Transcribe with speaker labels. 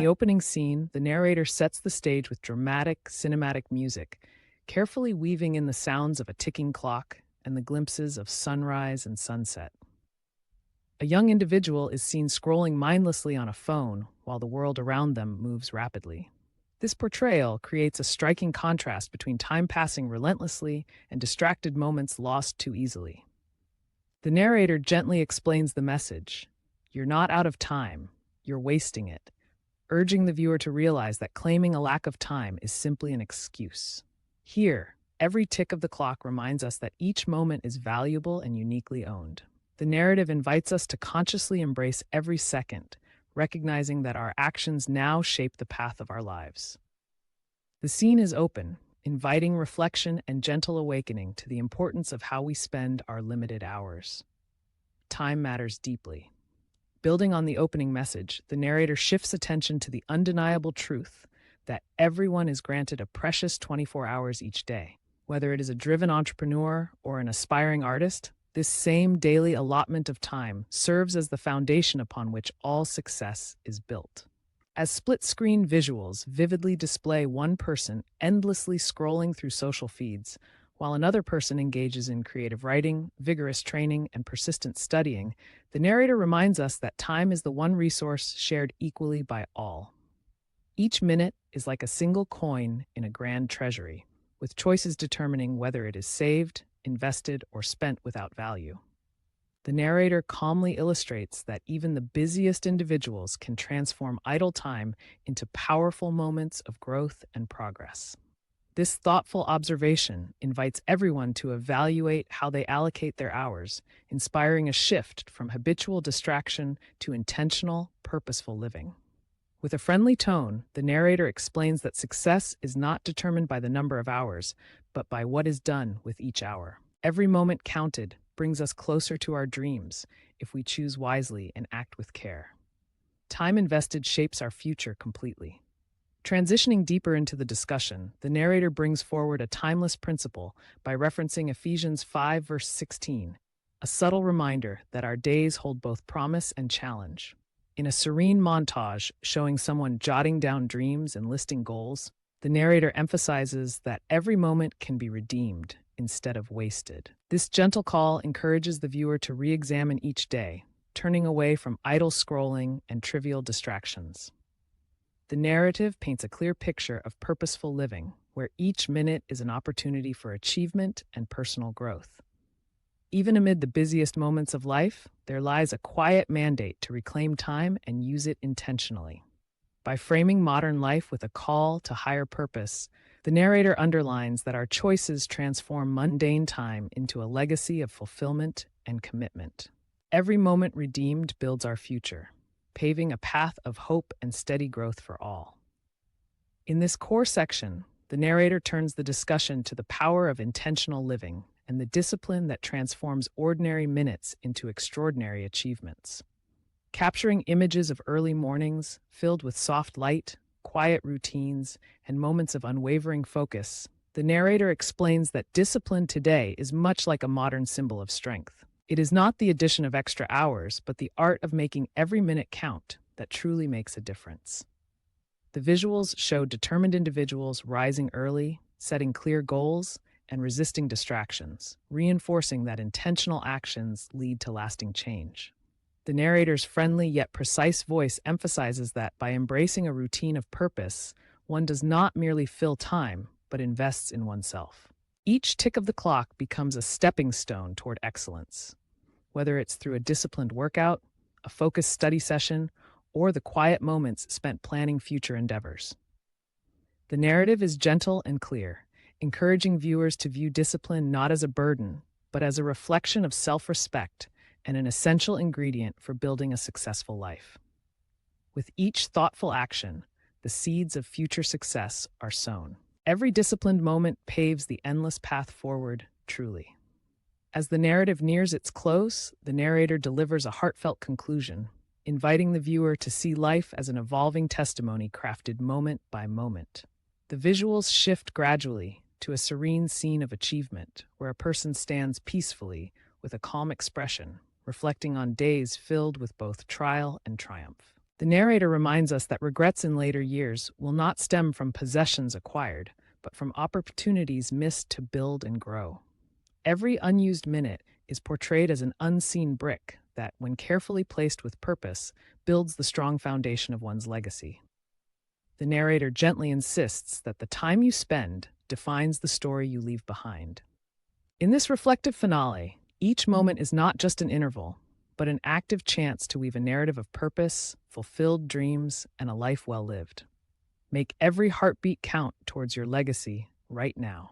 Speaker 1: opening scene, the narrator sets the stage with dramatic, cinematic music, carefully weaving in the sounds of a ticking clock and the glimpses of sunrise and sunset. A young individual is seen scrolling mindlessly on a phone while the world around them moves rapidly. This portrayal creates a striking contrast between time passing relentlessly and distracted moments lost too easily. The narrator gently explains the message: you're not out of time, you're wasting it, urging the viewer to realize that claiming a lack of time is simply an excuse. Here, every tick of the clock reminds us that each moment is valuable and uniquely owned. The narrative invites us to consciously embrace every second, recognizing that our actions now shape the path of our lives. The scene is open, inviting reflection and gentle awakening to the importance of how we spend our limited hours. Time matters deeply. Building on the opening message, the narrator shifts attention to the undeniable truth that everyone is granted a precious 24 hours each day. Whether it is a driven entrepreneur or an aspiring artist, this same daily allotment of time serves as the foundation upon which all success is built. As split-screen visuals vividly display one person endlessly scrolling through social feeds, while another person engages in creative writing, vigorous training, and persistent studying, the narrator reminds us that time is the one resource shared equally by all. Each minute is like a single coin in a grand treasury, with choices determining whether it is saved, invested, or spent without value. The narrator calmly illustrates that even the busiest individuals can transform idle time into powerful moments of growth and progress. This thoughtful observation invites everyone to evaluate how they allocate their hours, inspiring a shift from habitual distraction to intentional, purposeful living. With a friendly tone, the narrator explains that success is not determined by the number of hours, but by what is done with each hour. Every moment counted brings us closer to our dreams if we choose wisely and act with care. Time invested shapes our future completely. Transitioning deeper into the discussion, the narrator brings forward a timeless principle by referencing Ephesians 5 verse 16, a subtle reminder that our days hold both promise and challenge. In a serene montage showing someone jotting down dreams and listing goals, the narrator emphasizes that every moment can be redeemed instead of wasted. This gentle call encourages the viewer to re-examine each day, turning away from idle scrolling and trivial distractions. The narrative paints a clear picture of purposeful living, where each minute is an opportunity for achievement and personal growth. Even amid the busiest moments of life, there lies a quiet mandate to reclaim time and use it intentionally. By framing modern life with a call to higher purpose, the narrator underlines that our choices transform mundane time into a legacy of fulfillment and commitment. Every moment redeemed builds our future, paving a path of hope and steady growth for all. In this core section, the narrator turns the discussion to the power of intentional living and the discipline that transforms ordinary minutes into extraordinary achievements. Capturing images of early mornings filled with soft light, quiet routines, and moments of unwavering focus, the narrator explains that discipline today is much like a modern symbol of strength. It is not the addition of extra hours, but the art of making every minute count that truly makes a difference. The visuals show determined individuals rising early, setting clear goals, and resisting distractions, reinforcing that intentional actions lead to lasting change. The narrator's friendly yet precise voice emphasizes that by embracing a routine of purpose, one does not merely fill time, but invests in oneself. Each tick of the clock becomes a stepping stone toward excellence. Whether it's through a disciplined workout, a focused study session, or the quiet moments spent planning future endeavors. The narrative is gentle and clear, encouraging viewers to view discipline not as a burden, but as a reflection of self-respect and an essential ingredient for building a successful life. With each thoughtful action, the seeds of future success are sown. Every disciplined moment paves the endless path forward, truly. As the narrative nears its close, the narrator delivers a heartfelt conclusion, inviting the viewer to see life as an evolving testimony crafted moment by moment. The visuals shift gradually to a serene scene of achievement, where a person stands peacefully with a calm expression, reflecting on days filled with both trial and triumph. The narrator reminds us that regrets in later years will not stem from possessions acquired, but from opportunities missed to build and grow. Every unused minute is portrayed as an unseen brick that, when carefully placed with purpose, builds the strong foundation of one's legacy. The narrator gently insists that the time you spend defines the story you leave behind. In this reflective finale, each moment is not just an interval, but an active chance to weave a narrative of purpose, fulfilled dreams, and a life well lived. Make every heartbeat count towards your legacy right now.